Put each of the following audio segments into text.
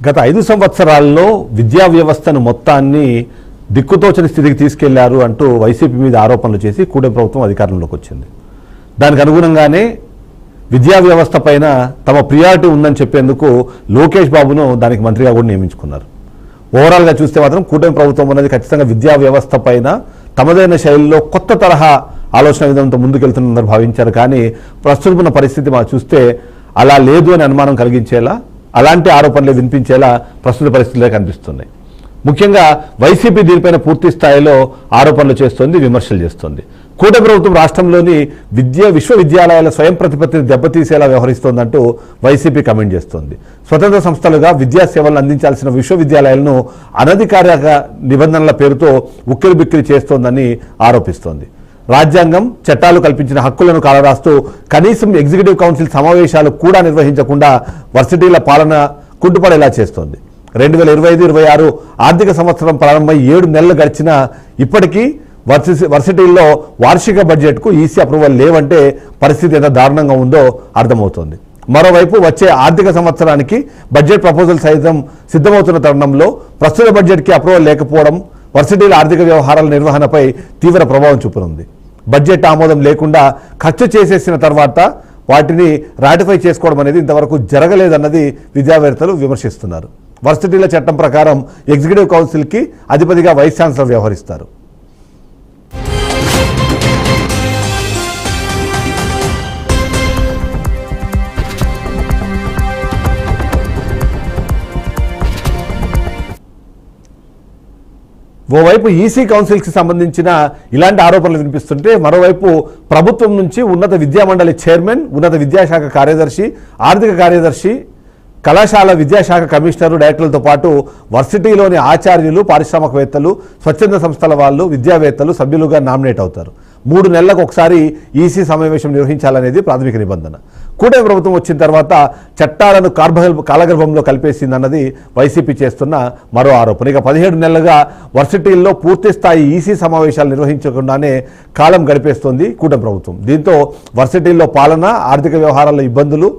గత 5 సంవత్సరాల్లో విద్యా వ్యవస్థను మొత్తాన్ని దిక్కుతోచని స్థితికి తీసుకెళ్లారు అంటూ వైసీపీ మీద ఆరోపణలు చేసి కూటమి ప్రభుత్వం అధికారంలోకి వచ్చింది. దానికి అనుగుణంగానే విద్యా వ్యవస్థ పైన తమ ప్రియారిటీ ఉందని చెప్పేందుకు లోకేష్ బాబును దానికి మంత్రిగా కూడా నియమించుకున్నారు. ఓవరాల్గా చూస్తే మాత్రం కూటమి ప్రభుత్వం అనేది ఖచ్చితంగా విద్యా వ్యవస్థ పైన తమదైన శైలిలో కొత్త తరహా ఆలోచన విధానంతో ముందుకెళ్తున్నదని భావించారు. కానీ ప్రస్తుతం పరిస్థితి మనం చూస్తే అలా లేదు అని అనుమానం కలిగించేలా, అలాంటి ఆరోపణలు వినిపించేలా ప్రస్తుత పరిస్థితులే కనిపిస్తున్నాయి. ముఖ్యంగా వైసీపీ దీనిపైన పూర్తి స్థాయిలో ఆరోపణలు చేస్తోంది, విమర్శలు చేస్తోంది. కూటమి ప్రభుత్వం రాష్ట్రంలోని విశ్వవిద్యాలయాల స్వయం ప్రతిపత్తిని దెబ్బతీసేలా వ్యవహరిస్తోందంటూ వైసీపీ కమెంట్ చేస్తోంది. స్వతంత్ర సంస్థలుగా విద్యా సేవలను అందించాల్సిన విశ్వవిద్యాలయాలను అనధికారిక నిబంధనల పేరుతో ఉక్కిరిబిక్కిరి చేస్తోందని ఆరోపిస్తోంది. రాజ్యాంగం, చట్టాలు కల్పించిన హక్కులను కాలరాస్తూ కనీసం ఎగ్జిక్యూటివ్ కౌన్సిల్ సమావేశాలు కూడా నిర్వహించకుండా వర్సిటీల పాలన కుంటుపడేలా చేస్తోంది. 2025-26 ఆర్థిక సంవత్సరం ప్రారంభమై 7 నెలలు గడిచినా ఇప్పటికీ వర్సిటీల్లో వార్షిక బడ్జెట్కు ఈసీ అప్రూవల్ లేవంటే పరిస్థితి ఎంత దారుణంగా ఉందో అర్థమవుతోంది. మరోవైపు వచ్చే ఆర్థిక సంవత్సరానికి బడ్జెట్ ప్రపోజల్ సైతం సిద్ధమవుతున్న తరుణంలో ప్రస్తుత బడ్జెట్కి అప్రూవల్ లేకపోవడం వర్సిటీల ఆర్థిక వ్యవహారాల నిర్వహణపై తీవ్ర ప్రభావం చూపనుంది. బడ్జెట్ ఆమోదం లేకుండా ఖర్చు చేసేసిన తర్వాత వాటిని రాటిఫై చేసుకోవడం అనేది ఇంతవరకు జరగలేదన్నది విద్యావేత్తలు విమర్శిస్తున్నారు. వర్సిటీల చట్టం ప్రకారం ఎగ్జిక్యూటివ్ కౌన్సిల్కి అధిపతిగా వైస్ ఛాన్సలర్ వ్యవహరిస్తారు. ఓవైపు ఈసీ కౌన్సిల్కి సంబంధించిన ఇలాంటి ఆరోపణలు వినిపిస్తుంటే, మరోవైపు ప్రభుత్వం నుంచి ఉన్నత విద్యామండలి చైర్మన్, ఉన్నత విద్యాశాఖ కార్యదర్శి, ఆర్థిక కార్యదర్శి, కళాశాల విద్యాశాఖ కమిషనరు, డైరెక్టర్లతో పాటు వర్సిటీలోని ఆచార్యులు, పారిశ్రామికవేత్తలు, స్వచ్ఛంద సంస్థల వాళ్ళు, విద్యావేత్తలు సభ్యులుగా నామినేట్ అవుతారు. 3 నెలలకు ఒకసారి ఈసీ సమావేశం నిర్వహించాలనేది ప్రాథమిక నిబంధన. కూటమి ప్రభుత్వం వచ్చిన తర్వాత చట్టాలను కాలగర్భంలో కలిపేసిందన్నది వైసీపీ చేస్తున్న మరో ఆరోపణ. ఇక 17 నెలలుగా వర్సిటీల్లో పూర్తి స్థాయి ఈసీ సమావేశాలు నిర్వహించకుండానే కాలం గడిపేస్తోంది కూటమి ప్రభుత్వం. దీంతో వర్సిటీల్లో పాలన, ఆర్థిక వ్యవహారాల్లో ఇబ్బందులు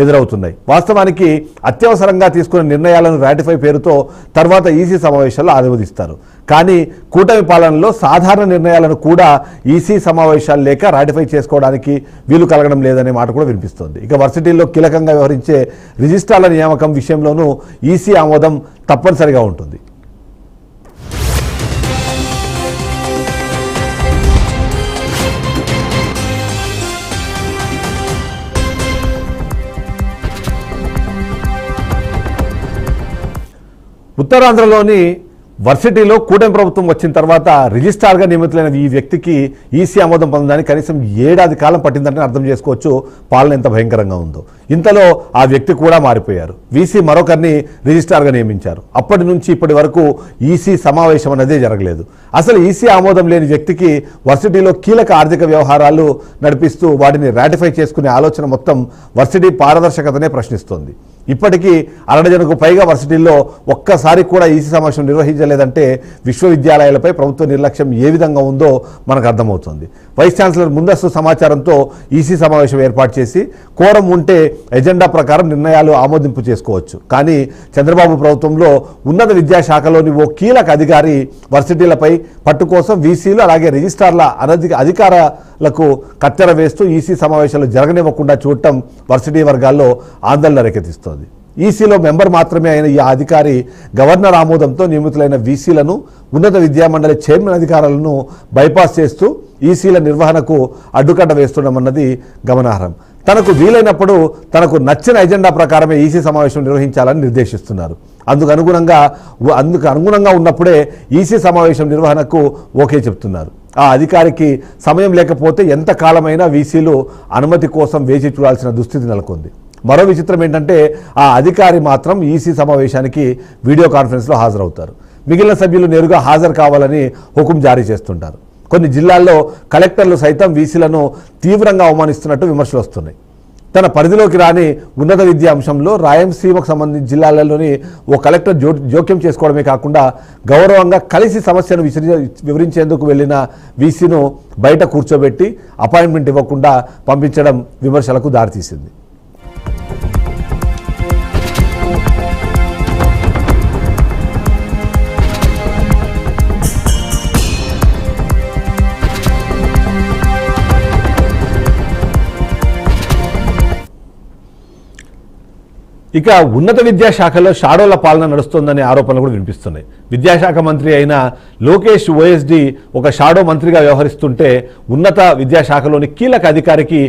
ఎదురవుతున్నాయి. వాస్తవానికి అత్యవసరంగా తీసుకున్న నిర్ణయాలను రాటిఫై పేరుతో తర్వాత ఈసీ సమావేశాల్లో ఆమోదిస్తారు. కానీ కూటమి పాలనలో సాధారణ నిర్ణయాలను కూడా ఈసీ సమావేశాలు లేక రాటిఫై చేసుకోవడానికి వీలు కలగడం లేదనే మాట కూడా వినిపిస్తోంది. ఇక వర్సిటీల్లో కీలకంగా వ్యవహరించే రిజిస్ట్రార్ల నియామకం విషయంలోనూ ఈసీ ఆమోదం తప్పనిసరిగా ఉంటుంది. ఉత్తరాంధ్రలోని వర్సిటీలో కూటమి ప్రభుత్వం వచ్చిన తర్వాత రిజిస్ట్రార్గా నియమితులైన ఈ వ్యక్తికి ఈసీ ఆమోదం పొందడానికి కనీసం 7 ఏడాది కాలం పట్టిందంటే అర్థం చేసుకోవచ్చు పాలన ఎంత భయంకరంగా ఉందో. ఇంతలో ఆ వ్యక్తి కూడా మారిపోయారు. వీసీ మరొకరిని రిజిస్ట్రార్గా నియమించారు. అప్పటి నుంచి ఇప్పటి వరకు ఈసీ సమావేశం అనేదే జరగలేదు. అసలు ఈసీ ఆమోదం లేని వ్యక్తికి వర్సిటీలో కీలక ఆర్థిక వ్యవహారాలు నడిపిస్తూ వాటిని రాటిఫై చేసుకునే ఆలోచన మొత్తం వర్సిటీ పారదర్శకతనే ప్రశ్నిస్తోంది. ఇప్పటికీ 60 పైగా వర్సిటీల్లో ఒక్కసారి కూడా ఈసీ సమావేశం నిర్వహించలేదంటే విశ్వవిద్యాలయాలపై ప్రభుత్వ నిర్లక్ష్యం ఏ విధంగా ఉందో మనకు అర్థమవుతుంది. వైస్ ఛాన్సలర్ ముందస్తు సమాచారంతో ఈసీ సమావేశం ఏర్పాటు చేసి కోరం ఉంటే ఎజెండా ప్రకారం నిర్ణయాలు ఆమోదింపు చేసుకోవచ్చు. కానీ చంద్రబాబు ప్రభుత్వంలో ఉన్నత విద్యాశాఖలోని ఓ కీలక అధికారి వర్సిటీలపై పట్టు కోసం వీసీలు అలాగే రిజిస్ట్రార్ల అధికారాలకు కత్తెర వేస్తూ ఈసీ సమావేశాలు జరగనివ్వకుండా చూడటం వర్సిటీ వర్గాల్లో ఆందోళన రేకెత్తిస్తోంది. ఈసీలో మెంబర్ మాత్రమే అయిన ఈ అధికారి గవర్నర్ ఆమోదంతో నియమితులైన వీసీలను, ఉన్నత విద్యామండలి చైర్మన్ అధికారాలను బైపాస్ చేస్తూ ఈసీల నిర్వహణకు అడ్డుకట్ట వేస్తుండమన్నది గమనార్హం. తనకు వీలైనప్పుడు తనకు నచ్చిన ఎజెండా ప్రకారమే ఈసీ సమావేశం నిర్వహించాలని నిర్దేశిస్తున్నారు. అందుకు అనుగుణంగా ఉన్నప్పుడే ఈసీ సమావేశం నిర్వహణకు ఓకే చెప్తున్నారు. ఆ అధికారికి సమయం లేకపోతే ఎంత కాలమైనా వీసీలు అనుమతి కోసం వేచి చూడాల్సిన దుస్థితి నెలకొంది. మరో విచిత్రం ఏంటంటే ఆ అధికారి మాత్రం ఈసీ సమావేశానికి వీడియో కాన్ఫరెన్స్లో హాజరవుతారు. మిగిలిన సభ్యులు నేరుగా హాజరు కావాలని హుకుం జారీ చేస్తుంటారు. కొన్ని జిల్లాల్లో కలెక్టర్లు సైతం వీసీలను తీవ్రంగా అవమానిస్తున్నట్టు విమర్శలు వస్తున్నాయి. తన పరిధిలోకి రాని ఉన్నత విద్యా అంశంలో రాయలసీమకు సంబంధించిన జిల్లాలలోని ఓ కలెక్టర్ జోక్యం చేసుకోవడమే కాకుండా గౌరవంగా కలిసి సమస్యను వివరించేందుకు వెళ్లిన వీసీను బయట కూర్చోబెట్టి అపాయింట్మెంట్ ఇవ్వకుండా పంపించడం విమర్శలకు దారితీసింది. ఇక ఉన్నత విద్యాశాఖలో షాడోల పాలన నడుస్తోందనే ఆరోపణలు కూడా వినిపిస్తున్నాయి. విద్యాశాఖ మంత్రి అయిన లోకేష్ ఓఎస్డి ఒక షాడో మంత్రిగా వ్యవహరిస్తుంటే ఉన్నత విద్యాశాఖలోని కీలక అధికారికి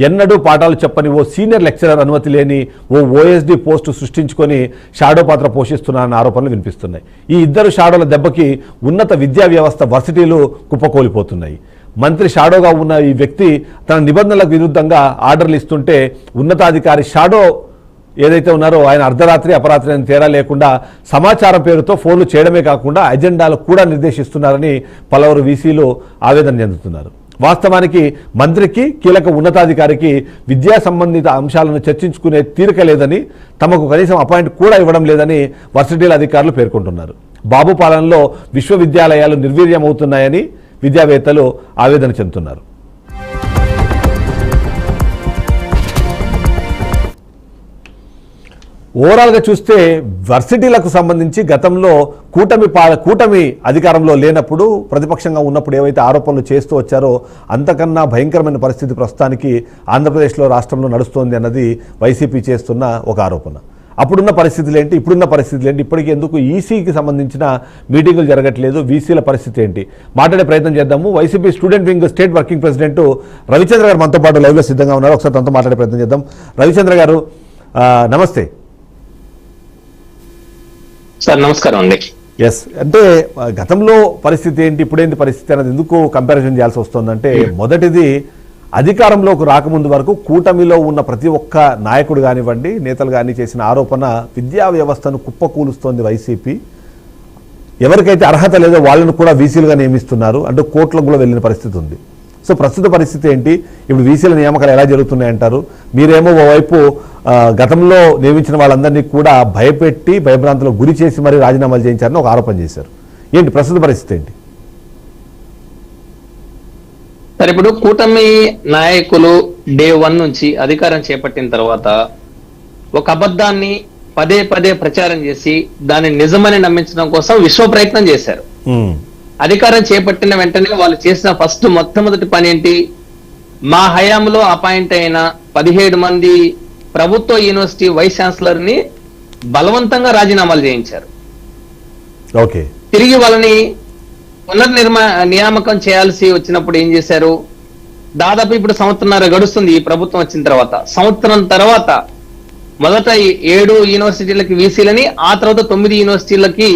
ఎన్నడూ పాఠాలు చెప్పని ఓ సీనియర్ లెక్చరర్ అనుమతి లేని ఓ ఓఎస్డి పోస్టు సృష్టించుకొని షాడో పాత్ర పోషిస్తున్నారన్న ఆరోపణలు వినిపిస్తున్నాయి. ఈ ఇద్దరు షాడోల దెబ్బకి ఉన్నత విద్యా వ్యవస్థ వర్సిటీలు కుప్పకూలిపోతున్నాయి. మంత్రి షాడోగా ఉన్న ఈ వ్యక్తి తన నిబంధనలకు విరుద్ధంగా ఆర్డర్లు ఇస్తుంటే ఉన్నతాధికారి షాడో ఏదైతే ఉన్నారో ఆయన అర్ధరాత్రి అపరాత్రి అని తేడా లేకుండా సమాచారం పేరుతో ఫోన్లు చేయడమే కాకుండా అజెండాలు కూడా నిర్దేశిస్తున్నారని పలువురు వీసీలు ఆవేదన చెందుతున్నారు. వాస్తవానికి మంత్రికి కీలక ఉన్నతాధికారికి విద్యా సంబంధిత అంశాలను చర్చించుకునే తీరిక లేదని, తమకు కనీసం అపాయింట్ కూడా ఇవ్వడం లేదని వర్సిటీల అధికారులు పేర్కొంటున్నారు. బాబు పాలనలో విశ్వవిద్యాలయాలు నిర్వీర్యమవుతున్నాయని విద్యావేత్తలు ఆవేదన చెందుతున్నారు. ఓవరాల్గా చూస్తే వర్సిటీలకు సంబంధించి గతంలో కూటమి అధికారంలో లేనప్పుడు ప్రతిపక్షంగా ఉన్నప్పుడు ఏవైతే ఆరోపణలు చేస్తూ వచ్చారో అంతకన్నా భయంకరమైన పరిస్థితి ప్రస్తుతానికి ఆంధ్రప్రదేశ్లో రాష్ట్రంలో నడుస్తోంది అన్నది వైసీపీ చేస్తున్న ఒక ఆరోపణ. అప్పుడున్న పరిస్థితులు ఏంటి, ఇప్పుడున్న పరిస్థితులు ఏంటి, ఇప్పటికీ ఎందుకు ఈసీకి సంబంధించిన మీటింగులు జరగట్లేదు, వీసీల పరిస్థితి ఏంటి, మాట్లాడే ప్రయత్నం చేద్దాము. YCP student wing state working president Ravichandra గారు మనతో పాటు లైవ్లో సిద్ధంగా ఉన్నారు. ఒకసారి తనతో మాట్లాడే ప్రయత్నం చేద్దాం. రవిచంద్ర గారు నమస్తే. సార్ నమస్కారం అండి. ఎస్, అంటే గతంలో పరిస్థితి ఏంటి, ఇప్పుడేంటి పరిస్థితి అనేది ఎందుకు కంపారిజన్ చేయాల్సి వస్తుందంటే, మొదటిది అధికారంలోకి రాకముందు వరకు కూటమిలో ఉన్న ప్రతి ఒక్క నాయకుడు కానివ్వండి, నేతలు కానీ చేసిన ఆరోపణ విద్యా వ్యవస్థను కుప్పకూలుస్తోంది వైసీపీ. ఎవరికైతే అర్హత లేదో వాళ్ళను కూడా వీసీలుగా నియమిస్తున్నారు, అంటే కోర్టులకు కూడా వెళ్ళిన పరిస్థితి ఉంది. సో ప్రస్తుత పరిస్థితి ఏంటి, ఇప్పుడు వీసీల నియామకాలు ఎలా జరుగుతున్నాయంటారు? మీరేమో ఓవైపు గతంలో నియమించిన వాళ్ళందరినీ కూడా భయపెట్టి భయభ్రాంతులకు గురి చేసి మరీ రాజీనామాలు చేయించారని ఒక ఆరోపణ చేశారు. ఏంటి ప్రస్తుత పరిస్థితి ఏంటి? సరే, ఇప్పుడు కూటమి నాయకులు డే 1 నుంచి అధికారం చేపట్టిన తర్వాత ఒక అబద్ధాన్ని పదే పదే ప్రచారం చేసి దాన్ని నిజమని నమ్మించడం కోసం విశ్వ ప్రయత్నం చేశారు. అధికారం చేపట్టిన వెంటనే వాళ్ళు చేసిన మొట్టమొదటి పని ఏంటి, మా హయాంలో అపాయింట్ అయిన 17 మంది ప్రభుత్వ యూనివర్సిటీ వైస్ ఛాన్సలర్ ని బలవంతంగా రాజీనామాలు చేయించారు. ఓకే, తిరిగి వాళ్ళని నియామకం చేయాల్సి వచ్చినప్పుడు ఏం చేశారు, దాదాపు ఇప్పుడు 1.5 సంవత్సరం గడుస్తుంది ఈ ప్రభుత్వం వచ్చిన తర్వాత. సంవత్సరం తర్వాత మొదట 7 యూనివర్సిటీలకి వీసీలని, ఆ తర్వాత 9 యూనివర్సిటీలకి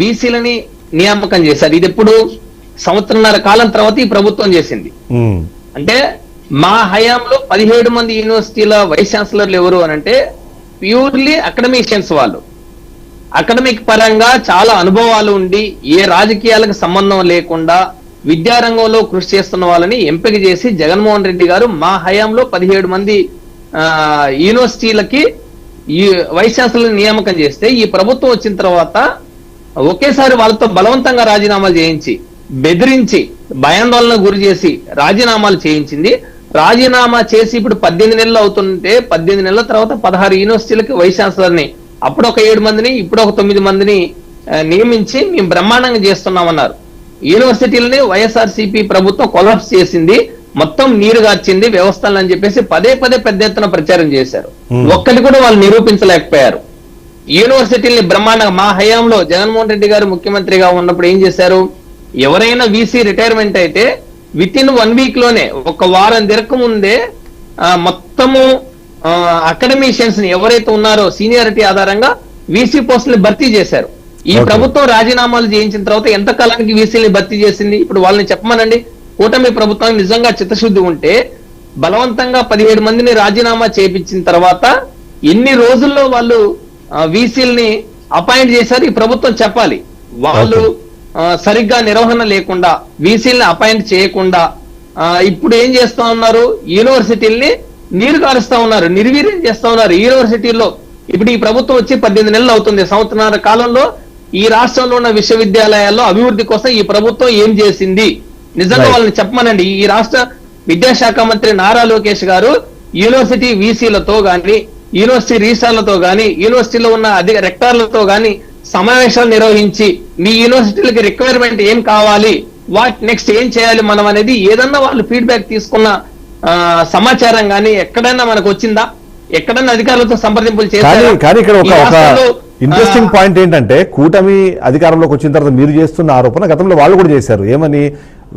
వీసీలని నియామకం చేశారు. ఇది ఎప్పుడు 1.5 సంవత్సరం కాలం తర్వాత ఈ ప్రభుత్వం చేసింది. అంటే మా హయాంలో 17 మంది యూనివర్సిటీల వైస్ ఛాన్సలర్లు ఎవరు అని అంటే ప్యూర్లీ అకాడమిషియన్స్. వాళ్ళు అకాడమిక్ పరంగా చాలా అనుభవాలు ఉండి ఏ రాజకీయాలకు సంబంధం లేకుండా విద్యారంగంలో కృషి చేస్తున్న వాళ్ళని ఎంపిక చేసి జగన్మోహన్ రెడ్డి గారు మా హయాంలో 17 మంది యూనివర్సిటీలకి ఈ వైస్ ఛాన్సలర్ నియామకం చేస్తే, ఈ ప్రభుత్వం వచ్చిన తర్వాత ఒకేసారి వాళ్ళతో బలవంతంగా రాజీనామాలు చేయించి, బెదిరించి, భయాందోళన గురి చేసి రాజీనామాలు చేయించింది. రాజీనామా చేసి ఇప్పుడు 18 నెలలు అవుతుంటే 18 నెలల తర్వాత 16 యూనివర్సిటీలకి వైస్ ఛాన్సలర్ ని, అప్పుడు ఒక 7 మందిని, ఇప్పుడు ఒక 9 మందిని నియమించి మేము బ్రహ్మాండంగా చేస్తున్నామన్నారు. యూనివర్సిటీలని వైఎస్ఆర్సీపీ ప్రభుత్వం కొలాప్స్ చేసింది, మొత్తం నీరు గార్చింది వ్యవస్థలను అని చెప్పేసి పదే పదే పెద్ద ఎత్తున ప్రచారం చేశారు. ఒక్కటి కూడా వాళ్ళు నిరూపించలేకపోయారు. యూనివర్సిటీని బ్రహ్మాండంగా మా హయాంలో జగన్మోహన్ రెడ్డి గారు ముఖ్యమంత్రిగా ఉన్నప్పుడు ఏం చేశారు, ఎవరైనా వీసీ రిటైర్మెంట్ అయితే విత్-ఇన్ 1 వీక్ లోనే, ఒక వారం తిరక ముందే మొత్తము అకాడమిషియన్స్ ని ఎవరైతే ఉన్నారో సీనియారిటీ ఆధారంగా వీసీ పోస్టుల్ని భర్తీ చేశారు. ఈ ప్రభుత్వం రాజీనామాలు చేయించిన తర్వాత ఎంత కాలానికి వీసీని భర్తీ చేసింది? ఇప్పుడు వాళ్ళని చెప్పమనండి. కూటమి ప్రభుత్వానికి నిజంగా చిత్తశుద్ధి ఉంటే బలవంతంగా 17 మందిని రాజీనామా చేయించిన తర్వాత ఎన్ని రోజుల్లో వాళ్ళు వీసీల్ని అపాయింట్ చేశారు ఈ ప్రభుత్వం చెప్పాలి. వాళ్ళు సరిగ్గా నిర్వహణ లేకుండా వీసీల్ని అపాయింట్ చేయకుండా ఇప్పుడు ఏం చేస్తా ఉన్నారు, యూనివర్సిటీల్ని నీరు కారుస్తా ఉన్నారు, నిర్వీర్యం చేస్తా ఉన్నారు. యూనివర్సిటీల్లో ఇప్పుడు ఈ ప్రభుత్వం వచ్చి 18 నెలలు అవుతుంది. 1.5 సంవత్సరాల కాలంలో ఈ రాష్ట్రంలో ఉన్న విశ్వవిద్యాలయాల్లో అభివృద్ధి కోసం ఈ ప్రభుత్వం ఏం చేసింది? నిజంగా వాళ్ళని చెప్పమనండి. ఈ రాష్ట్ర విద్యాశాఖ మంత్రి నారా లోకేష్ గారు యూనివర్సిటీ వీసీలతో గాని, యూనివర్సిటీ రిజిస్ట్రార్లతో గాని, యూనివర్సిటీలో ఉన్న రెక్టార్లతో గాని సమావేశాలు నిర్వహించి మీ యూనివర్సిటీలకి రిక్వైర్మెంట్ ఏం కావాలి, వాట్ నెక్స్ట్ ఏం చేయాలి మనం అనేది ఏదన్నా వాళ్ళు ఫీడ్బ్యాక్ తీసుకున్న సమాచారం కానీ ఎక్కడైనా మనకు వచ్చిందా? ఎక్కడన్నా అధికారులతో సంప్రదింపులు కానీ చేశారా? కానీ ఇక్కడ ఈ ఒక రాష్ట్రంలో, ఇంట్రెస్టింగ్ పాయింట్ ఏంటంటే కూటమి అధికారంలోకి వచ్చిన తర్వాత మీరు చేస్తున్న ఆరోపణ గతంలో వాళ్ళు కూడా చేశారు. ఏమని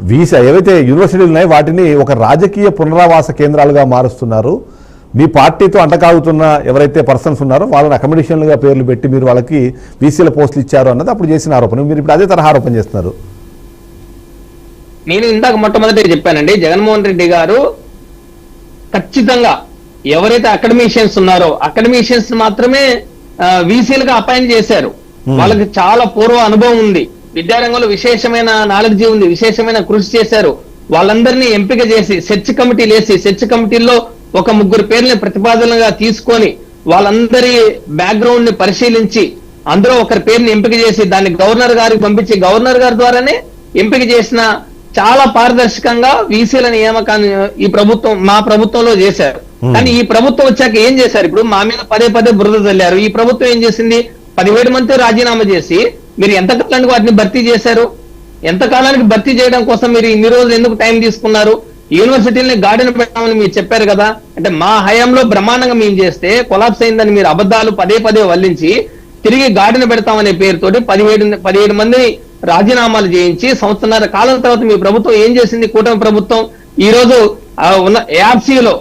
వీసా ఏవైతే యూనివర్సిటీలు ఉన్నాయో వాటిని ఒక రాజకీయ పునరావాస కేంద్రాలుగా మారుస్తున్నారు. మీ పార్టీతో అంటకాగుతున్న ఎవరైతే పర్సన్స్ ఉన్నారో వాళ్ళని అకామిడేషన్లుగా పేర్లు పెట్టి మీరు వాళ్ళకి వీసీల పోస్టులు ఇచ్చారు అన్నది అప్పుడు చేసిన ఆరోపణ. మీరు ఇప్పుడు అదే తరహా ఆరోపణ చేస్తున్నారు. నేను ఇందాక మొట్టమొదటి చెప్పానండి, జగన్మోహన్ రెడ్డి గారు ఖచ్చితంగా ఎవరైతే అకాడమిషియన్స్ ఉన్నారో అకాడమిషియన్స్ మాత్రమే వీసీలుగా అపాయింట్ చేశారు. వాళ్ళకి చాలా పూర్వ అనుభవం ఉంది, విద్యారంగంలో విశేషమైన నాలెడ్జ్ ఉంది, విశేషమైన కృషి చేశారు. వాళ్ళందరినీ ఎంపిక చేసి సెర్చ్ కమిటీలు వేసి సెర్చ్ కమిటీల్లో ఒక 3 పేర్లని ప్రతిపాదనగా తీసుకొని వాళ్ళందరి బ్యాక్గ్రౌండ్ ని పరిశీలించి అందులో ఒకరి పేరుని ఎంపిక చేసి దాన్ని గవర్నర్ గారికి పంపించి గవర్నర్ గారి ద్వారానే ఎంపిక చేసిన చాలా పారదర్శకంగా వీసీల నియామకాన్ని ఈ ప్రభుత్వం మా ప్రభుత్వంలో చేశారు. కానీ ఈ ప్రభుత్వం వచ్చాక ఏం చేశారు? ఇప్పుడు మా మీద పదే పదే బురద చల్లారు. ఈ ప్రభుత్వం ఏం చేసింది? 17 మందితో రాజీనామా చేసి మీరు ఎంతకాలానికి వాటిని భర్తీ చేశారు? ఎంతకాలానికి భర్తీ చేయడం కోసం మీరు ఇన్ని రోజులు ఎందుకు టైం తీసుకున్నారు? యూనివర్సిటీని గాడిన పెట్టామని మీరు చెప్పారు కదా. అంటే మా హయాంలో బ్రహ్మాండంగా మేము చేస్తే కొలాప్స్ అయిందని మీరు అబద్ధాలు పదే పదే వల్లించి తిరిగి గాడిన పెడతామనే పేరుతోటి 17 మందిని రాజీనామాలు చేయించి సంవత్సరాల కాలం తర్వాత మీ ప్రభుత్వం ఏం చేసింది? కూటమి ప్రభుత్వం ఈ రోజు ఉన్న యాప్సీలో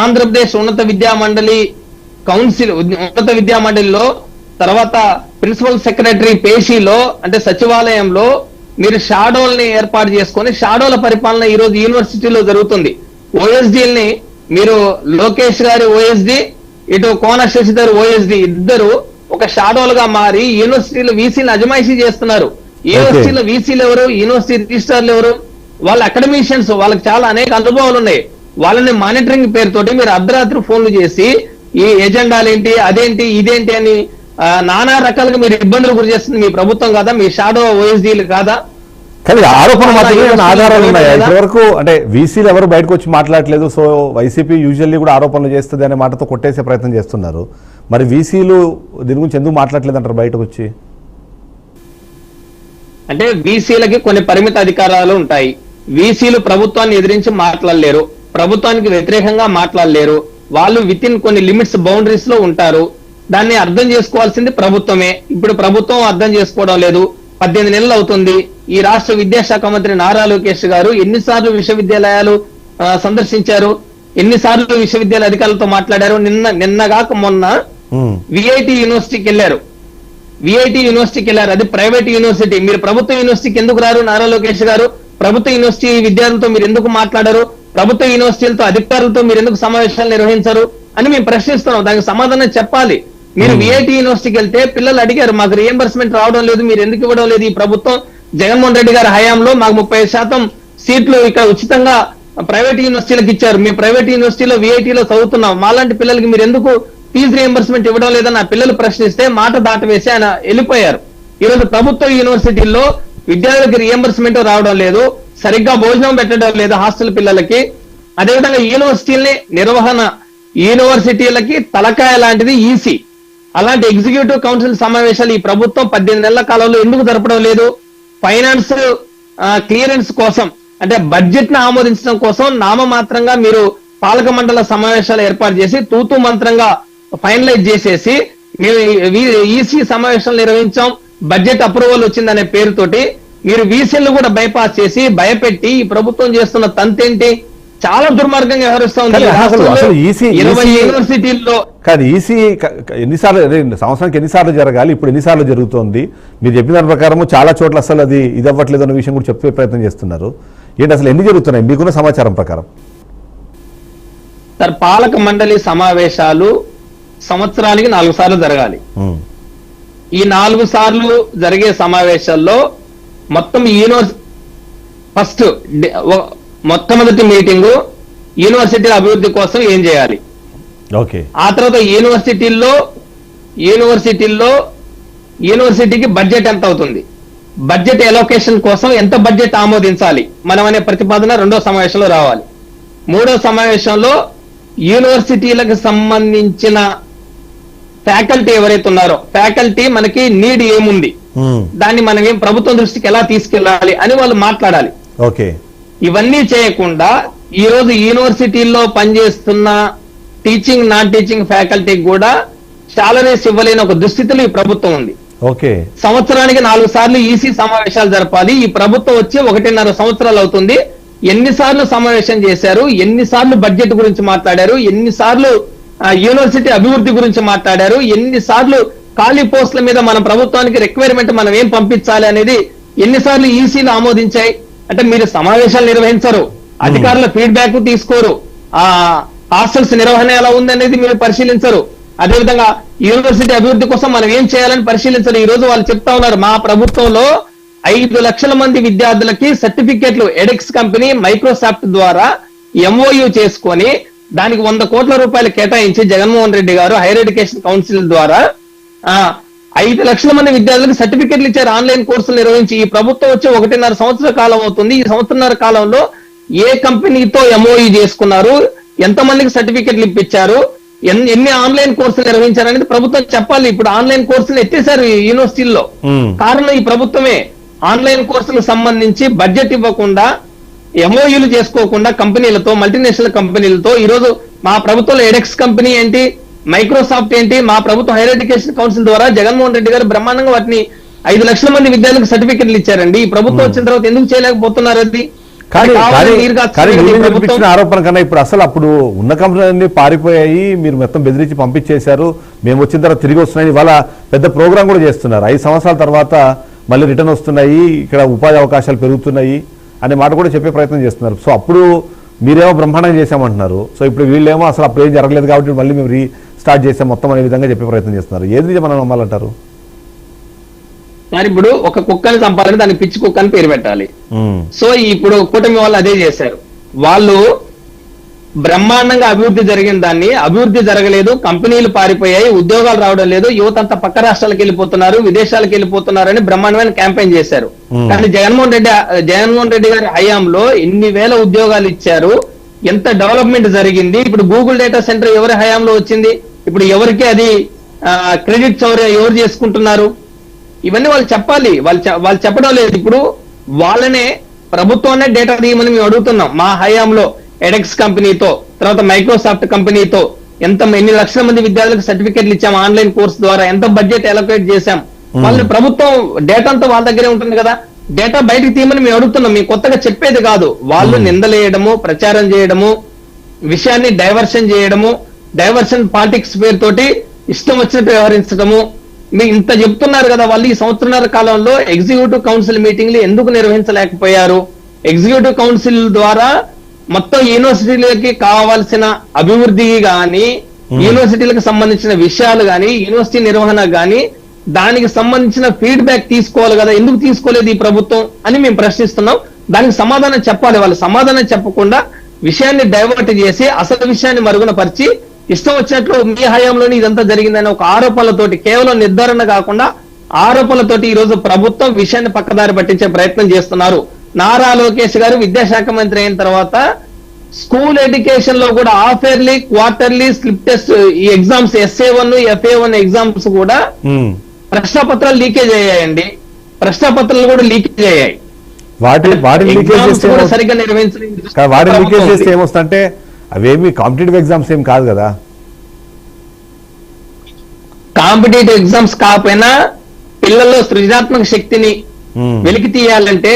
ఆంధ్రప్రదేశ్ ఉన్నత విద్యా మండలి కౌన్సిల్ ఉన్నత విద్యా మండలిలో తర్వాత ప్రిన్సిపల్ సెక్రటరీ పేషీలో అంటే సచివాలయంలో మీరు షాడోల్ని ఏర్పాటు చేసుకొని షాడోల పరిపాలన ఈ రోజు యూనివర్సిటీలో జరుగుతుంది. ఓఎస్డీల్ని మీరు లోకేష్ గారి ఓఎస్డి ఇటు కోన శశిధర్ ఓఎస్డి ఇద్దరు ఒక షాడోలుగా మారి యూనివర్సిటీలో వీసీలు అజమాయిషీ చేస్తున్నారు. యూనివర్సిటీలో వీసీలు ఎవరు? యూనివర్సిటీ రిజిస్ట్రార్లు ఎవరు? వాళ్ళ అకాడమిషియన్స్, వాళ్ళకి చాలా అనేక అనుభవాలు ఉన్నాయి. వాళ్ళని మానిటరింగ్ పేరుతోటి మీరు అర్ధరాత్రి ఫోన్లు చేసి ఈ ఎజెండాలు ఏంటి, అదేంటి, ఇదేంటి అని నానా రకాలుగా మీరు ఇబ్బందులు గురి చేస్తుంది మీ ప్రభుత్వం కాదా? మీ షాడో ఓఎస్డీలు కాదా? కానీ ఆరోపణ మాత్రమే ఆధారాలు ఉన్నాయి. ఇప్పటివరకు అంటే వీసీలు ఎవరు బయటకు వచ్చి మాట్లాడలేదు. సో వైసీపీ యూజువల్లీ కూడా ఆరోపణలు చేస్తుంది అనే మాటతో కొట్టేసే ప్రయత్నం చేస్తున్నారు. మరి వీసీలు దీని గురించి ఎందుకు మాట్లాడలేదు అంటారు బయటకు వచ్చి? అంటే వీసీలకి కొన్ని పరిమిత అధికారాలు ఉంటాయి. వీసీలు ప్రభుత్వాన్ని ఎదిరించి మాట్లాడలేరు, ప్రభుత్వానికి వ్యతిరేకంగా మాట్లాడలేరు. వాళ్ళు విత్ ఇన్ కొన్ని లిమిట్స్ బౌండరీస్ లో ఉంటారు. దాన్ని అర్థం చేసుకోవాల్సింది ప్రభుత్వమే. ఇప్పుడు ప్రభుత్వం అర్థం చేసుకోవడం లేదు. 18 నెలలు అవుతుంది. ఈ రాష్ట్ర విద్యాశాఖ మంత్రి నారా లోకేష్ గారు ఎన్నిసార్లు విశ్వవిద్యాలయాలు సందర్శించారు? ఎన్నిసార్లు విశ్వవిద్యాలయ అధికారులతో మాట్లాడారు? నిన్నగాక మొన్న విఐటి యూనివర్సిటీకి వెళ్ళారు. అది ప్రైవేట్ యూనివర్సిటీ. మీరు ప్రభుత్వ యూనివర్సిటీకి ఎందుకు రారు? నారా లోకేష్ గారు ప్రభుత్వ యూనివర్సిటీ విద్యార్థులతో మీరు ఎందుకు మాట్లాడారు? ప్రభుత్వ యూనివర్సిటీలతో అధికారులతో మీరు ఎందుకు సమావేశాలు నిర్వహించరు అని మేము ప్రశ్నిస్తున్నాం. దానికి సమాధానం చెప్పాలి. మీరు విఐటి యూనివర్సిటీకి వెళ్తే పిల్లలు అడిగారు, మాకు రియంబర్స్మెంట్ రావడం లేదు, మీరు ఎందుకు ఇవ్వడం లేదు? ఈ ప్రభుత్వం జగన్మోహన్ రెడ్డి గారి హయాంలో మాకు 30% సీట్లు ఇక్కడ ఉచితంగా ప్రైవేట్ యూనివర్సిటీలకు ఇచ్చారు. మేము ప్రైవేట్ యూనివర్సిటీలో విఐటిలో చదువుతున్నాం, మాలాంటి పిల్లలకి మీరు ఎందుకు ఫీజు రియంబర్స్మెంట్ ఇవ్వడం లేదని ఆ పిల్లలు ప్రశ్నిస్తే మాట దాటవేసి ఆయన వెళ్ళిపోయారు. ఈరోజు ప్రభుత్వ యూనివర్సిటీల్లో విద్యార్థులకి రియంబర్స్మెంట్ రావడం లేదు, సరిగ్గా భోజనం పెట్టడం లేదు హాస్టల్ పిల్లలకి. అదేవిధంగా యూనివర్సిటీలని నిర్వహణ, యూనివర్సిటీలకి తలకాయ లాంటిది ఈసీ. అలాంటి ఎగ్జిక్యూటివ్ కౌన్సిల్ సమావేశాలు ఈ ప్రభుత్వం 18 నెలల కాలంలో ఎందుకు జరపడం లేదు? ఫైనాన్స్ క్లియరెన్స్ కోసం అంటే బడ్జెట్ ను ఆమోదించడం కోసం నామమాత్రంగా మీరు పాలక మండల సమావేశాలు ఏర్పాటు చేసి తూతూ మంత్రంగా ఫైనలైజ్ చేసేసి మేము ఈసీ సమావేశాలు నిర్వహించాం, బడ్జెట్ అప్రూవల్ వచ్చిందనే పేరుతోటి మీరు వీసీలు కూడా బైపాస్ చేసి భయపెట్టి ఈ ప్రభుత్వం చేస్తున్న తంతేంటి? చాలా దుర్మార్గంగా వ్యవహరిస్తుంది. యూనివర్సిటీల్లో కానీ ఈసీ ఎన్నిసార్లు సంవత్సరానికి ఎన్నిసార్లు జరగాలి, ఇప్పుడు ఎన్నిసార్లు జరుగుతోంది? మీరు చెప్పిన దాని ప్రకారం చాలా చోట్ల అసలు అది ఇది అవ్వట్లేదు అన్న విషయం కూడా చెప్పే ప్రయత్నం చేస్తున్నారు. ఏంటి అసలు ఎన్ని జరుగుతున్నాయి మీకున్న సమాచారం ప్రకారం? సార్, పాలక మండలి సమావేశాలు సంవత్సరానికి 4 సార్లు జరగాలి. ఈ 4 సార్లు జరిగే సమావేశాల్లో మొత్తం ఫస్ట్ మొట్టమొదటి మీటింగు యూనివర్సిటీల అభివృద్ధి కోసం ఏం చేయాలి, ఆ తర్వాత యూనివర్సిటీకి బడ్జెట్ ఎంత అవుతుంది, బడ్జెట్ ఎలోకేషన్ కోసం ఎంత బడ్జెట్ ఆమోదించాలి మనం అనే ప్రతిపాదన 2వ సమావేశంలో రావాలి. 3వ సమావేశంలో యూనివర్సిటీలకు సంబంధించిన ఫ్యాకల్టీ ఎవరైతే ఉన్నారో ఫ్యాకల్టీ మనకి నీడ్ ఏముంది, దాన్ని మనం ప్రభుత్వం దృష్టికి ఎలా తీసుకెళ్లాలి అని వాళ్ళు మాట్లాడాలి. ఇవన్నీ చేయకుండా ఈ రోజు యూనివర్సిటీల్లో పనిచేస్తున్న టీచింగ్ నాన్ టీచింగ్ ఫ్యాకల్టీకి కూడా సాలరీస్ ఇవ్వలేని ఒక దుస్థితిలో ఈ ప్రభుత్వం ఉంది. ఓకే, సంవత్సరానికి 4 సార్లు ఈసీ సమావేశాలు జరపాలి. ఈ ప్రభుత్వం వచ్చి 1.5 సంవత్సరాలు అవుతుంది. ఎన్నిసార్లు సమావేశం చేశారు, ఎన్నిసార్లు బడ్జెట్ గురించి మాట్లాడారు, ఎన్నిసార్లు యూనివర్సిటీ అభివృద్ధి గురించి మాట్లాడారు, ఎన్నిసార్లు ఖాళీ పోస్టుల మీద మన ప్రభుత్వానికి రిక్వైర్మెంట్ మనం ఏం పంపించాలి అనేది ఎన్నిసార్లు ఈసీలు ఆమోదించాయి. అంటే మీరు సమావేశాలు నిర్వహించరు, అధికారుల ఫీడ్బ్యాక్ తీసుకోరు, ఆ హాస్టల్స్ నిర్వహణ ఎలా ఉందనేది మీరు పరిశీలించరు, అదేవిధంగా యూనివర్సిటీ అభివృద్ధి కోసం మనం ఏం చేయాలని పరిశీలించరు. ఈ రోజు వాళ్ళు చెప్తా ఉన్నారు, మా ప్రభుత్వంలో 5 లక్షల మంది విద్యార్థులకి సర్టిఫికెట్లు ఎడెక్స్ కంపెనీ మైక్రోసాఫ్ట్ ద్వారా ఎంఓయూ చేసుకొని దానికి 100 కోట్ల రూపాయలు కేటాయించి జగన్మోహన్ రెడ్డి గారు హైయర్ ఎడ్యుకేషన్ కౌన్సిల్ ద్వారా 5 లక్షల మంది విద్యార్థులకు సర్టిఫికెట్లు ఇచ్చారు, ఆన్లైన్ కోర్సులు నిర్వహించి. ఈ ప్రభుత్వం వచ్చి 1.5 సంవత్సర కాలం అవుతుంది. ఈ సంవత్సరన్నర కాలంలో ఏ కంపెనీతో ఎంఓయూ చేసుకున్నారు, ఎంతమందికి సర్టిఫికెట్లు ఇప్పించారు, ఎన్ని ఆన్లైన్ కోర్సులు నిర్వహించారు అనేది ప్రభుత్వం చెప్పాలి. ఇప్పుడు ఆన్లైన్ కోర్సులు ఎత్తేసారు యూనివర్సిటీల్లో. కారణం ఈ ప్రభుత్వమే. ఆన్లైన్ కోర్సులకు సంబంధించి బడ్జెట్ ఇవ్వకుండా, ఎంఓయూలు చేసుకోకుండా కంపెనీలతో, మల్టీనేషనల్ కంపెనీలతో ఈ రోజు మా ప్రభుత్వంలో ఎడెక్స్ కంపెనీ ఏంటి, మైక్రోసాఫ్ట్ ఏంటి, మా ప్రభుత్వం హైయర్ ఎడ్యుకేషన్ కౌన్సిల్ ద్వారా జగన్మోహన్ రెడ్డి గారు బ్రహ్మాండంగా వాటిని 5 లక్షల మంది విద్యార్థులకు సర్టిఫికెట్లు ఇచ్చారండి. ఈ ప్రభుత్వం వచ్చిన తర్వాత ఎందుకు చేయలేకపోతున్నారు? అది చూపించిన ఆరోపణ కన్నా ఇప్పుడు అసలు అప్పుడు ఉన్న కంపెనీలన్నీ పారిపోయాయి, మీరు మొత్తం బెదిరించి పంపించేశారు, మేము వచ్చిన తర్వాత తిరిగి వస్తున్నాయి, ఇవాళ పెద్ద ప్రోగ్రామ్ కూడా చేస్తున్నారు. 5 సంవత్సరాల తర్వాత మళ్ళీ రిటర్న్ వస్తున్నాయి, ఇక్కడ ఉపాధి అవకాశాలు పెరుగుతున్నాయి అనే మాట కూడా చెప్పే ప్రయత్నం చేస్తున్నారు. సో అప్పుడు మీరేమో బ్రహ్మాండంగా చేశామంటున్నారు, సో ఇప్పుడు వీళ్ళేమో అసలు అప్పుడు ఏం జరగలేదు కాబట్టి మళ్ళీ మేము రీస్టార్ట్ చేసాం మొత్తం అనే విధంగా చెప్పే ప్రయత్నం చేస్తున్నారు. ఏది నిజం మనం నమ్మాలంటారు? మరి ఇప్పుడు ఒక కుక్కని చంపాలని దానికి పిచ్చి కుక్క అని పేరు పెట్టాలి. సో ఇప్పుడు కూటమి వాళ్ళు అదే చేశారు. వాళ్ళు బ్రహ్మాండంగా అభివృద్ధి జరిగిన దాన్ని అభివృద్ధి జరగలేదు, కంపెనీలు పారిపోయాయి, ఉద్యోగాలు రావడం లేదు, యువత అంతా పక్క రాష్ట్రాలకు వెళ్ళిపోతున్నారు, విదేశాలకు వెళ్ళిపోతున్నారు అని బ్రహ్మాండమైన క్యాంపెయిన్ చేశారు. కానీ జగన్మోహన్ రెడ్డి గారి హయాంలో ఎన్ని వేల ఉద్యోగాలు ఇచ్చారు, ఎంత డెవలప్మెంట్ జరిగింది. ఇప్పుడు గూగుల్ డేటా సెంటర్ ఎవరి హయాంలో వచ్చింది, ఇప్పుడు ఎవరికి అది క్రెడిట్స్ ఎవరు చేసుకుంటున్నారు? ఇవన్నీ వాళ్ళు చెప్పాలి. వాళ్ళు చెప్పడం లేదు. ఇప్పుడు వాళ్ళనే ప్రభుత్వాన్ని డేటా తీయమని మేము అడుగుతున్నాం. మా హయాంలో ఎడెక్స్ కంపెనీతో, తర్వాత మైక్రోసాఫ్ట్ కంపెనీతో ఎన్ని లక్షల మంది విద్యార్థులకు సర్టిఫికెట్లు ఇచ్చాం, ఆన్లైన్ కోర్స్ ద్వారా ఎంత బడ్జెట్ అలొకేట్ చేశాం. వాళ్ళని ప్రభుత్వం డేటా అంతా వాళ్ళ దగ్గరే ఉంటుంది కదా, డేటా బయటకు తీయమని మేము అడుగుతున్నాం. మేము కొత్తగా చెప్పేది కాదు. వాళ్ళు నిందలేయడము, ప్రచారం చేయడము, విషయాన్ని డైవర్షన్ చేయడము, డైవర్షన్ పాలిటిక్స్ పేరుతోటి ఇష్టం వచ్చినట్టు వ్యవహరించడము. మీరు ఇంత చెప్తున్నారు కదా, వాళ్ళు ఈ సంవత్సరాల కాలంలో ఎగ్జిక్యూటివ్ కౌన్సిల్ మీటింగ్లు ఎందుకు నిర్వహించలేకపోయారు? ఎగ్జిక్యూటివ్ కౌన్సిల్ ద్వారా మొత్తం యూనివర్సిటీలకి కావాల్సిన అభివృద్ధి గాని, యూనివర్సిటీలకు సంబంధించిన విషయాలు గాని, యూనివర్సిటీ నిర్వహణ గాని దానికి సంబంధించిన ఫీడ్బ్యాక్ తీసుకోవాలి కదా, ఎందుకు తీసుకోలేదు ఈ ప్రభుత్వం అని మేము ప్రశ్నిస్తున్నాం. దానికి సమాధానం చెప్పాలి. వాళ్ళు సమాధానం చెప్పకుండా విషయాన్ని డైవర్ట్ చేసి అసలు విషయాన్ని మరుగున పరిచి ఇష్టం వచ్చినట్లు మీ హయాంలోని ఇదంతా జరిగిందని ఒక ఆరోపణలతోటి, కేవలం నిర్ధారణ కాకుండా ఆరోపణలతోటి ఈ రోజు ప్రభుత్వం విషయాన్ని పక్కదారి పట్టించే ప్రయత్నం చేస్తున్నారు. నారా లోకేష్ గారు విద్యాశాఖ మంత్రి అయిన తర్వాత స్కూల్ ఎడ్యుకేషన్ లో కూడా half yearly, quarterly, slip test ఈ ఎగ్జామ్స్ SA1, FA1 ఎగ్జామ్స్ కూడా ప్రశ్నపత్రాలు లీకేజ్ అయ్యాయండి. ప్రశ్నపత్రాలు కూడా లీకేజ్ అయ్యాయి. సరిగ్గా నిర్వహించలేదు. ఏమొస్తుందంటే అవేమి కాంపిటేటివ్ ఎగ్జామ్స్ ఏం కాదు కదా. కాంపిటేటివ్ ఎగ్జామ్స్ కాకపోయినా పిల్లల్లో సృజనాత్మక శక్తిని వెలికి తీయాలంటే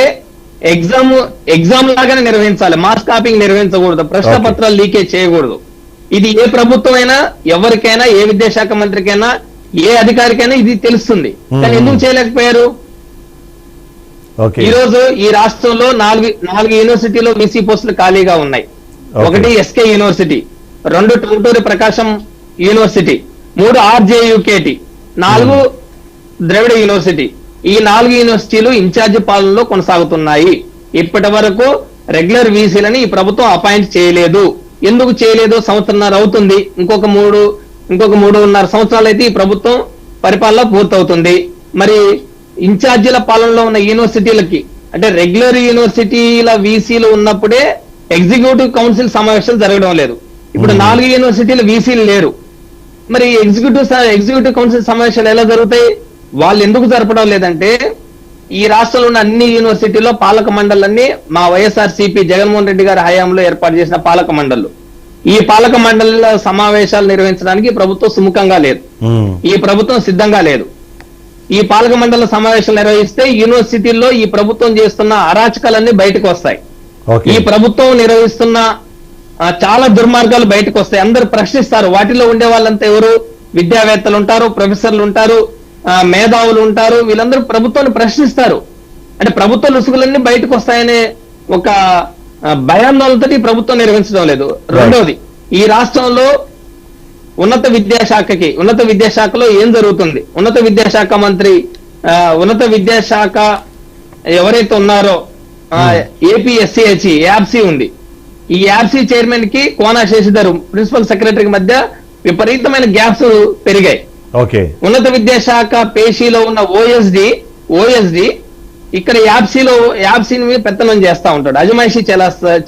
ఎగ్జామ్ లాగానే నిర్వహించాలి. మాస్ కాపింగ్ నిర్వహించకూడదు, ప్రశ్న పత్రాలు లీకేజ్ చేయకూడదు. ఇది ఏ ప్రభుత్వం అయినా, ఎవరికైనా, ఏ విద్యాశాఖ మంత్రికైనా, ఏ అధికారికైనా ఇది తెలుస్తుంది. కానీ ఎందుకు చేయలేకపోయారు? ఈ రోజు ఈ రాష్ట్రంలో 4 యూనివర్సిటీలో వీసీ పోస్టులు ఖాళీగా ఉన్నాయి. 1 SK university, 2 Tanguturi Prakasam university, 3 RJUKT, 4 ద్రవిడ యూనివర్సిటీ. ఈ 4 యూనివర్సిటీలు ఇన్ఛార్జి పాలనలో కొనసాగుతున్నాయి. ఇప్పటి వరకు రెగ్యులర్ వీసీలని ఈ ప్రభుత్వం అపాయింట్ చేయలేదు. ఎందుకు చేయలేదు? సంవత్సరన్నర అవుతుంది. ఇంకొక 3.5 సంవత్సరాలు అయితే ఈ ప్రభుత్వం పరిపాలన పూర్తవుతుంది. మరి ఇన్ఛార్జీల పాలనలో ఉన్న యూనివర్సిటీలకి, అంటే రెగ్యులర్ యూనివర్సిటీల వీసీలు ఉన్నప్పుడే ఎగ్జిక్యూటివ్ కౌన్సిల్ సమావేశాలు జరగడం లేదు. ఇప్పుడు 4 యూనివర్సిటీల వీసీలు లేరు. మరి ఎగ్జిక్యూటివ్ కౌన్సిల్ సమావేశాలు ఎలా జరుగుతాయి? వాళ్ళు ఎందుకు జరపడం లేదంటే, ఈ రాష్ట్రంలో ఉన్న అన్ని యూనివర్సిటీలో పాలక మండలన్నీ మా వైఎస్ఆర్సీపీ జగన్మోహన్ రెడ్డి గారి హయాంలో ఏర్పాటు చేసిన పాలక మండళ్ళు. ఈ పాలక మండలిల సమావేశాలు నిర్వహించడానికి ప్రభుత్వం సుముఖంగా లేదు. ఈ ప్రభుత్వం సిద్ధంగా లేదు. ఈ పాలక మండలి సమావేశాలు నిర్వహిస్తే యూనివర్సిటీల్లో ఈ ప్రభుత్వం చేస్తున్న అరాచకాలన్నీ బయటకు వస్తాయి. ఈ ప్రభుత్వం నిర్వహిస్తున్న చాలా దుర్మార్గాలు బయటకు వస్తాయి. అందరూ ప్రశ్నిస్తారు. వాటిలో ఉండే వాళ్ళంతా ఎవరు? విద్యావేత్తలు ఉంటారు, ప్రొఫెసర్లు ఉంటారు, మేధావులు ఉంటారు. వీళ్ళందరూ ప్రభుత్వాన్ని ప్రశ్నిస్తారు. అంటే ప్రభుత్వ లుసుగులన్నీ బయటకు వస్తాయనే ఒక భయాందోళనతో ఈ ప్రభుత్వం నిర్వహించడం లేదు. రెండవది, ఈ రాష్ట్రంలో ఉన్నత విద్యాశాఖలో ఏం జరుగుతుంది? ఉన్నత విద్యాశాఖ మంత్రి, ఉన్నత విద్యాశాఖ ఎవరైతే ఉన్నారో ఏపీఎస్సీహెచ్ యాప్సీ ఉంది. ఈ యాప్సీ చైర్మన్ కి కోనా శశిధర్ ప్రిన్సిపల్ సెక్రటరీకి మధ్య విపరీతమైన గ్యాప్స్ పెరిగాయి. ఉన్నత విద్యాశాఖ పేషీలో ఉన్న ఓఎస్డి ఇక్కడ యాప్సీని మీద పెత్తనం చేస్తా ఉంటాడు, అజమాయిషీ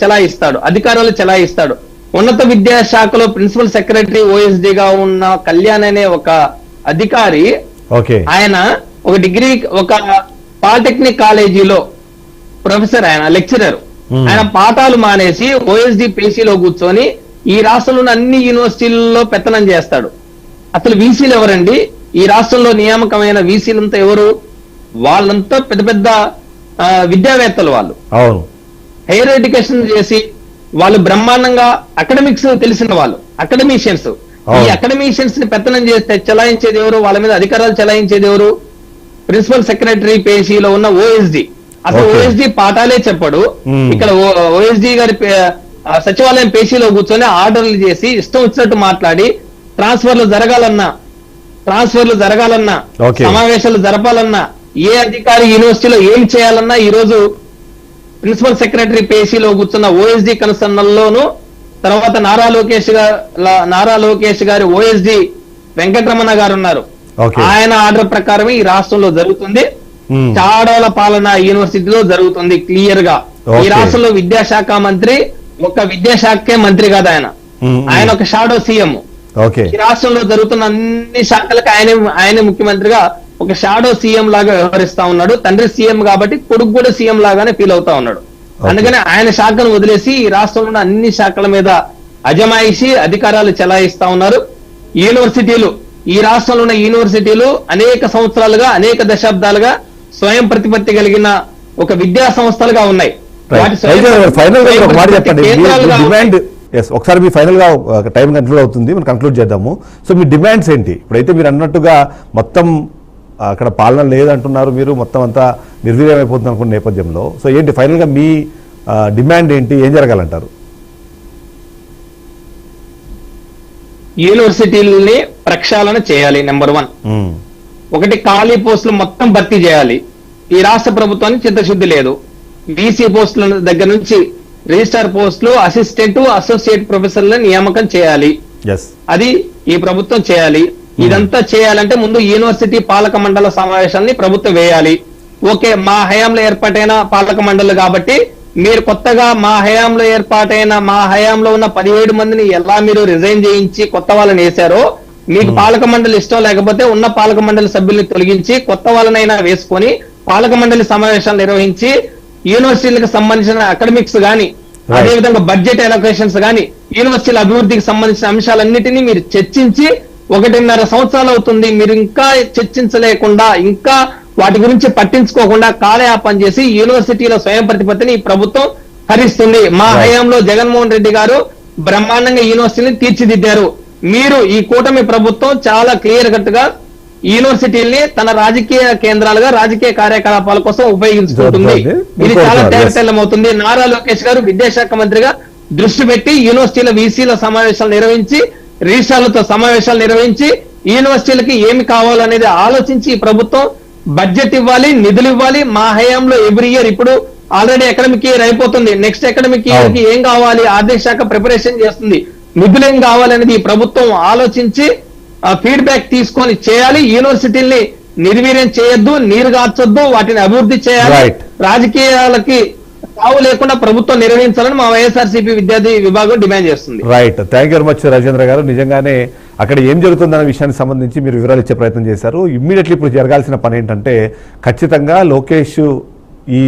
చెలాయిస్తాడు, అధికారాలు చెలాయిస్తాడు. ఉన్నత విద్యాశాఖలో ప్రిన్సిపల్ సెక్రటరీ ఓఎస్డి గా ఉన్న కళ్యాణ్ అనే ఒక అధికారి, ఆయన ఒక పాలిటెక్నిక్ కాలేజీలో ప్రొఫెసర్, ఆయన లెక్చరర్. ఆయన పాఠాలు మానేసి ఓఎస్డి పేషీలో కూర్చొని ఈ రాష్ట్రంలో ఉన్న అన్ని యూనివర్సిటీలలో పెత్తనం చేస్తాడు. అసలు వీసీలు ఎవరండి? ఈ రాష్ట్రంలో నియామకమైన వీసీలంతా ఎవరు? వాళ్ళంతా పెద్ద పెద్ద విద్యావేత్తలు. వాళ్ళు హైయర్ ఎడ్యుకేషన్ చేసి వాళ్ళు బ్రహ్మాండంగా అకాడమిక్స్ తెలిసిన వాళ్ళు, అకాడమిషియన్స్. ఈ అకాడమిషియన్స్ ని పెత్తనం చేస్తే చెలాయించేది ఎవరు? వాళ్ళ మీద అధికారాలు చెలాయించేది ఎవరు? ప్రిన్సిపల్ సెక్రటరీ పేషీలో ఉన్న ఓఎస్డి. అసలు ఓఎస్డి పాఠాలే చెప్పడు. ఇక్కడ ఓఎస్డి గారి సచివాలయం పేషీలో కూర్చొని ఆర్డర్లు చేసి ఇష్టం వచ్చినట్టు మాట్లాడి ట్రాన్స్ఫర్లు జరగాలన్నా సమావేశాలు జరపాలన్నా, ఏ అధికారి యూనివర్సిటీలో ఏం చేయాలన్నా ఈ రోజు ప్రిన్సిపల్ సెక్రటరీ పేషీలో కూర్చున్న ఓఎస్డి కన్సర్నల్లోను, తర్వాత నారా లోకేష్ గారి ఓఎస్డి వెంకటరమణ గారు ఉన్నారు. ఆయన ఆర్డర్ ప్రకారమే ఈ రాష్ట్రంలో జరుగుతుంది. చాడోల పాలన యూనివర్సిటీలో జరుగుతుంది క్లియర్ గా. ఈ రాష్ట్రంలో విద్యాశాఖ మంత్రి ఒక విద్యాశాఖే మంత్రి కాదు, ఆయన ఒక షాడో సీఎం. ఈ రాష్ట్రంలో జరుగుతున్న అన్ని శాఖలకు ఆయనే ముఖ్యమంత్రిగా ఒక షాడో సీఎం లాగా వ్యవహరిస్తా ఉన్నాడు. తండ్రి సీఎం కాబట్టి కొడుకు కూడా సీఎం లాగానే ఫీల్ అవుతా ఉన్నాడు. అందుకని ఆయన శాఖను వదిలేసి ఈ రాష్ట్రంలో ఉన్న అన్ని శాఖల మీద అజమాయిషి అధికారాలు చెలాయిస్తా ఉన్నారు. ఈ రాష్ట్రంలో ఉన్న యూనివర్సిటీలు అనేక సంవత్సరాలుగా, అనేక దశాబ్దాలుగా స్వయం ప్రతిపత్తి కలిగిన ఒక విద్యా సంస్థలుగా ఉన్నాయి. ఒకసారి మీ ఫైనల్ గా టైం కన్క్లూడ్ అవుతుంది, మనం కన్క్లూడ్ చేద్దాము. సో మీ డిమాండ్స్ ఏంటి? ఇప్పుడైతే మీరు అన్నట్టుగా మొత్తం అక్కడ పాలన లేదంటున్నారు, మీరు మొత్తం అంతా నిర్వీర్యమైపోతుంది అనుకున్న నేపథ్యంలో, సో ఏంటి ఫైనల్ గా మీ డిమాండ్ ఏంటి? ఏం జరగాలంటారు? యూనివర్సిటీలని ప్రక్షాళన చేయాలి. నెంబర్ 1, ఒకటి ఖాళీ పోస్టులు మొత్తం భర్తీ చేయాలి. ఈ రాష్ట్ర ప్రభుత్వానికి చిత్తశుద్ధి లేదు. బీసీ పోస్టుల దగ్గర నుంచి రిజిస్ట్రార్ పోస్టులు, అసిస్టెంట్, అసోసియేట్ ప్రొఫెసర్ల నియామకం చేయాలి. అది ఈ ప్రభుత్వం చేయాలి. ఇదంతా చేయాలంటే ముందు యూనివర్సిటీ పాలక మండల సమావేశాన్ని ప్రభుత్వం వేయాలి. ఓకే, మా హయాంలో ఏర్పాటైన పాలక మండలి కాబట్టి మీరు కొత్తగా మా హయాంలో ఉన్న 17 మందిని ఎలా మీరు రిజైన్ చేయించి కొత్త వాళ్ళని వేశారో, మీకు పాలక మండలి ఇష్టం లేకపోతే ఉన్న పాలక మండలి సభ్యుల్ని తొలగించి కొత్త వాళ్ళనైనా వేసుకొని పాలక మండలి సమావేశాలు నిర్వహించి యూనివర్సిటీలకు సంబంధించిన అకాడమిక్స్ గాని, అదేవిధంగా బడ్జెట్ అలొకేషన్స్ గాని, యూనివర్సిటీల అభివృద్ధికి సంబంధించిన అంశాలన్నిటినీ మీరు చర్చించి 1.5 సంవత్సరాలు అవుతుంది. మీరు ఇంకా చర్చించలేకుండా, ఇంకా వాటి గురించి పట్టించుకోకుండా కాలయాపన చేసి యూనివర్సిటీల స్వయం ప్రతిపత్తిని ఈ ప్రభుత్వం హరిస్తుంది. మా హయాంలో జగన్మోహన్ రెడ్డి గారు బ్రహ్మాండంగా యూనివర్సిటీని తీర్చిదిద్దారు. మీరు ఈ కూటమి ప్రభుత్వం చాలా క్లియర్ కట్ గా యూనివర్సిటీల్ని తన రాజకీయ కేంద్రాలుగా, రాజకీయ కార్యకలాపాల కోసం ఉపయోగించుకుంటుంది. ఇది చాలా తేటతెల్లమవుతుంది. నారా లోకేష్ గారు విద్యాశాఖ మంత్రిగా దృష్టి పెట్టి యూనివర్సిటీల వీసీల సమావేశాలు నిర్వహించి, రిజిస్ట్రార్లతో సమావేశాలు నిర్వహించి, యూనివర్సిటీలకి ఏమి కావాలనేది ఆలోచించి ఈ ప్రభుత్వం బడ్జెట్ ఇవ్వాలి, నిధులు ఇవ్వాలి. మా హయాంలో ఎవ్రీ ఇయర్, ఇప్పుడు ఆల్రెడీ అకాడమిక్ ఇయర్ అయిపోతుంది, నెక్స్ట్ అకాడమిక్ ఇయర్ కి ఏం కావాలి ఆర్థిక శాఖ ప్రిపరేషన్ చేస్తుంది, నిధులు ఏం కావాలనేది ఈ ప్రభుత్వం ఆలోచించి ఫీడ్బ్యాక్ తీసుకొని చేయాలి. యూనివర్సిటీల్ని నిర్వీర్యం చేయొద్దు, నీరు గార్చొద్దు, వాటిని అభివృద్ధి చేయాలి. రాజకీయాలకి తావు లేకుండా ప్రభుత్వం నిర్వహించాలని మా వైఎస్ఆర్సీపీ విద్యార్థి విభాగం డిమాండ్ చేస్తుంది. Right, thank you very much Rajendra గారు. నిజంగానే అక్కడ ఏం జరుగుతుందన్న విషయానికి సంబంధించి మీరు వివరాలు ఇచ్చే ప్రయత్నం చేశారు. ఇమ్మీడియట్లీ ఇప్పుడు జరగాల్సిన పని ఏంటంటే ఖచ్చితంగా లోకేష్ ఈ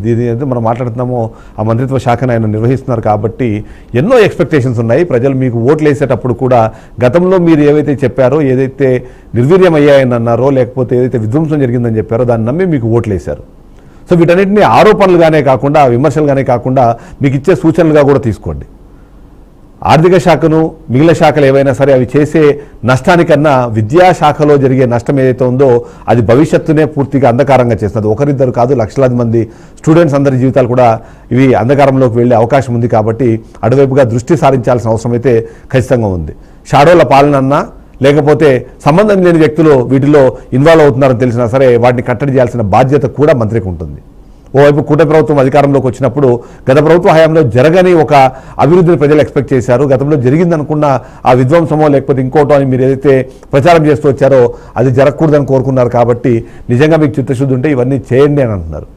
దీని ఏదైతే మనం మాట్లాడుతున్నామో ఆ మంత్రిత్వ శాఖను ఆయన నిర్వహిస్తున్నారు కాబట్టి ఎన్నో ఎక్స్పెక్టేషన్స్ ఉన్నాయి. ప్రజలు మీకు ఓట్లు వేసేటప్పుడు కూడా గతంలో మీరు ఏవైతే చెప్పారో, ఏదైతే నిర్వీర్యం అయ్యాయని అన్నారో, లేకపోతే ఏదైతే విధ్వంసం జరిగిందని చెప్పారో దాన్ని నమ్మి మీకు ఓట్లు వేశారు. సో వీటన్నిటిని ఆరోపణలుగానే కాకుండా, విమర్శలుగానే కాకుండా మీకు ఇచ్చే సూచనలుగా కూడా తీసుకోండి. ఆర్థిక శాఖను, మిగిలిన శాఖలు ఏవైనా సరే అవి చేసే నష్టానికన్నా విద్యాశాఖలో జరిగే నష్టం ఏదైతే ఉందో అది భవిష్యత్తునే పూర్తిగా అంధకారంగా చేస్తుంది. ఒకరిద్దరు కాదు, లక్షలాది మంది స్టూడెంట్స్ అందరి జీవితాలు కూడా ఇవి అంధకారంలోకి వెళ్ళే అవకాశం ఉంది. కాబట్టి అటువైపుగా దృష్టి సారించాల్సిన అవసరం అయితే ఖచ్చితంగా ఉంది. షాడోల పాలన అన్నా, లేకపోతే సంబంధం లేని వ్యక్తులు వీటిలో ఇన్వాల్వ్ అవుతున్నారని తెలిసినా సరే వాటిని కట్టడి చేయాల్సిన బాధ్యత కూడా మంత్రికి ఉంటుంది. ఓవైపు కూటమి ప్రభుత్వం అధికారంలోకి వచ్చినప్పుడు గత ప్రభుత్వ హయాంలో జరగని ఒక అభివృద్ధిని ప్రజలు ఎక్స్పెక్ట్ చేశారు. గతంలో జరిగిందనుకున్న ఆ విధ్వంసమో లేకపోతే ఇంకోటో అని మీరు ఏదైతే ప్రచారం చేస్తూ వచ్చారో అది జరగకూడదని కోరుకున్నారు. కాబట్టి నిజంగా మీకు చిత్తశుద్ధి ఉంటే ఇవన్నీ చేయండి అని అంటున్నారు.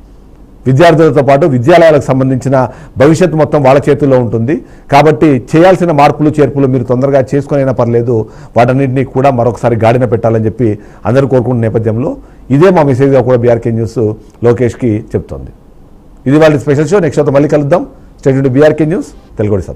విద్యార్థులతో పాటు విద్యాలయాలకు సంబంధించిన భవిష్యత్తు మొత్తం వాళ్ళ చేతుల్లో ఉంటుంది. కాబట్టి చేయాల్సిన మార్పులు చేర్పులు మీరు తొందరగా చేసుకునైనా పర్లేదు, వాటన్నింటినీ కూడా మరొకసారి గాడిన పెట్టాలని చెప్పి అందరూ కోరుకున్న నేపథ్యంలో ఇదే మా మెసేజ్గా కూడా బీఆర్కే న్యూస్ లోకేష్కి చెప్తోంది. ఇది వాళ్ళ స్పెషల్ షో. నెక్స్ట్ షోతో మళ్ళీ కలుద్దాం. Stay tuned to BRK news Telugu.